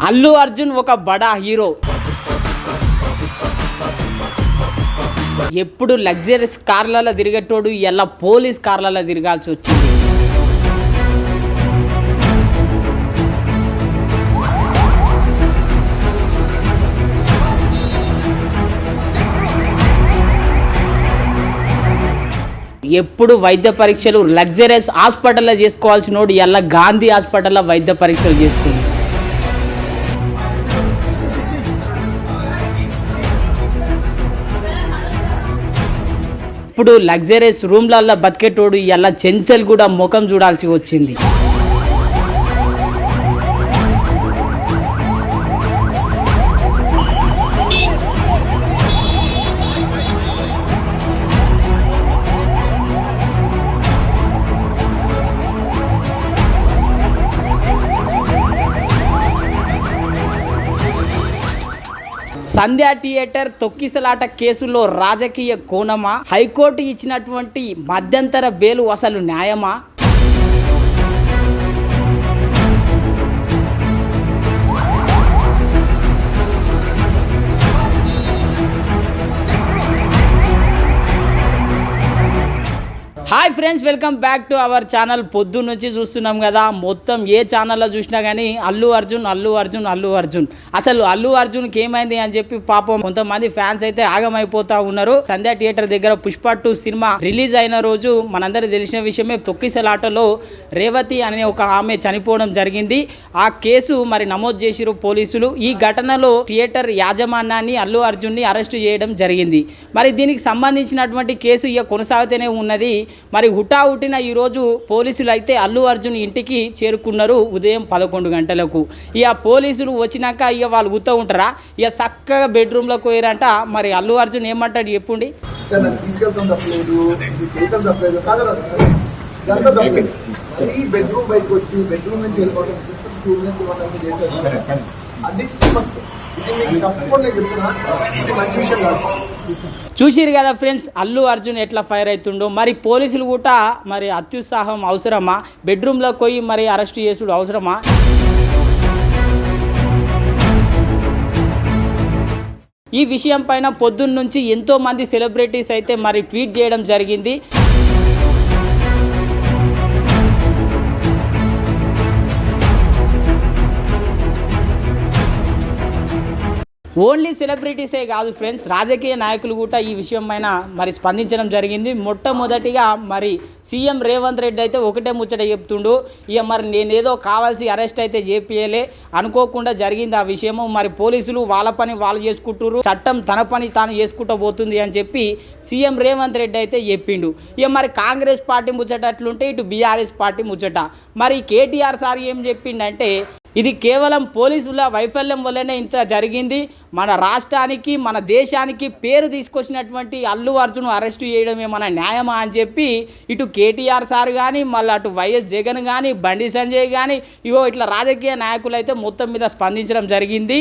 అల్లు అర్జున్ ఒక బడా హీరో. ఎప్పుడు లగ్జరీస్ కార్లలో తిరిగేటోడు ఎలా పోలీస్ కార్లలో తిరగాల్సి వచ్చింది. ఎప్పుడు వైద్య పరీక్షలు లగ్జరీస్ హాస్పిటల్లో చేసుకోవాల్సినోడు ఎలా గాంధీ హాస్పిటల్లో వైద్య పరీక్షలు చేసుకుంది. ఇప్పుడు లగ్జరీస్ రూమ్లల్లో బతికేటోడు ఎలా చెంచల్ కూడా ముఖం చూడాల్సి వచ్చింది. సంధ్యా థియేటర్ తొక్కిసలాట కేసులో రాజకీయ కోణమా? హైకోర్టు ఇచ్చినటువంటి మధ్యంతర బెయిల్ అసలు న్యాయమా? Hi friends, welcome back to our channel. పొద్దు నుంచి చూస్తున్నాం కదా, మొత్తం ఏ ఛానల్లో చూసినా కానీ అల్లు అర్జున్. అసలు అల్లు అర్జున్కి ఏమైంది అని చెప్పి పాపం కొంతమంది ఫ్యాన్స్ అయితే ఆగమైపోతా ఉన్నారు. సంధ్యా థియేటర్ దగ్గర పుష్ప 2 సినిమా రిలీజ్ అయిన రోజు మనందరికి తెలిసిన విషయమే, తొక్కిసలాటలో రేవతి అనే ఒక ఆమె చనిపోవడం జరిగింది. ఆ కేసు మరి నమోదు చేసిరు పోలీసులు. ఈ ఘటనలో థియేటర్ యాజమాన్యాన్ని అల్లు అర్జున్ని అరెస్టు చేయడం జరిగింది. మరి దీనికి సంబంధించినటువంటి కేసు ఇక కొనసాగుతూనే ఉన్నది. మరి హుటాహుటిన ఈరోజు పోలీసులు అయితే అల్లు అర్జున్ ఇంటికి చేరుకున్నారు ఉదయం 11 గంటలకు. ఇక పోలీసులు వచ్చినాక ఇక వాళ్ళు గుర్తు ఉంటారా, ఇక చక్కగా బెడ్రూమ్లోకి పోయారంట. మరి అల్లు అర్జున్ ఏమంటాడు చెప్పండి. చూసిరు కదా ఫ్రెండ్స్, అల్లు అర్జున్ ఎట్లా ఫైర్ అవుతుండో. మరి పోలీసులు కూడా మరి అత్యుత్సాహం అవసరమా? బెడ్రూమ్లోకి పోయి మరి అరెస్ట్ చేసుడు అవసరమా? ఈ విషయం పైన పొద్దున్న నుంచి ఎంతో మంది సెలబ్రిటీస్ అయితే మరి ట్వీట్ చేయడం జరిగింది. ఓన్లీ సెలబ్రిటీసే కాదు ఫ్రెండ్స్, రాజకీయ నాయకులు కూడా ఈ విషయం పైన మరి స్పందించడం జరిగింది. మొట్టమొదటిగా మరి సీఎం రేవంత్ రెడ్డి అయితే ఒకటే ముచ్చట చెప్తుండు, ఇక మరి నేనేదో కావాల్సి అరెస్ట్ అయితే చేపియలే, అనుకోకుండా జరిగింది ఆ విషయము. మరి పోలీసులు వాళ్ళ పని వాళ్ళు చేసుకుంటారు, చట్టం తన పని తాను చేసుకుంటూ పోతుంది అని చెప్పి సీఎం రేవంత్ రెడ్డి అయితే చెప్పిండు. ఇక మరి కాంగ్రెస్ పార్టీ ముచ్చట అట్లుంటే ఇటు బీఆర్ఎస్ పార్టీ ముచ్చట. మరి కేటీఆర్ సార్ ఏం చెప్పిండంటే, ఇది కేవలం పోలీసుల వైఫల్యం వల్లనే ఇంత జరిగింది. మన రాష్ట్రానికి మన దేశానికి పేరు తీసుకొచ్చినటువంటి అల్లు అర్జున్ అరెస్టు చేయడమే మన న్యాయమా అని చెప్పి ఇటు కేటీఆర్ సార్ కానీ, మళ్ళీ అటు వైఎస్ జగన్ కానీ, బండి సంజయ్ కానీ, ఇట్లా రాజకీయ నాయకులు అయితే మొత్తం మీద స్పందించడం జరిగింది.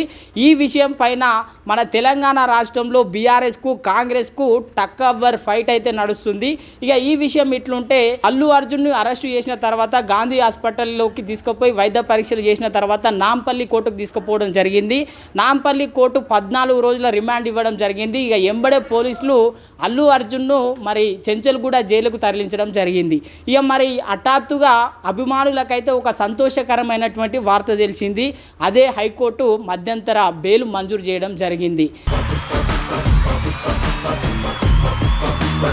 ఈ విషయం పైన మన తెలంగాణ రాష్ట్రంలో బీఆర్ఎస్కు కాంగ్రెస్కు టక్కవర్ ఫైట్ అయితే నడుస్తుంది. ఇక ఈ విషయం ఇట్లుంటే అల్లు అర్జున్ను అరెస్టు చేసిన తర్వాత గాంధీ హాస్పిటల్లోకి తీసుకుపోయి వైద్య పరీక్షలు చేసిన తర్వాత నాంపల్లి కోర్టుకు తీసుకుపోవడం జరిగింది. నాంపల్లి కోర్టు 14 రోజుల రిమాండ్ ఇవ్వడం జరిగింది. ఇక ఎంబడే పోలీసులు అల్లు అర్జున్ను మరి చెంచల్గూడ జైలుకు తరలించడం జరిగింది. ఇక మరి హఠాత్తుగా అభిమానులకైతే ఒక సంతోషకరమైనటువంటి వార్త తెలిసింది. అదే హైకోర్టు మధ్యంతర బెయిల్ మంజూరు చేయడం జరిగింది.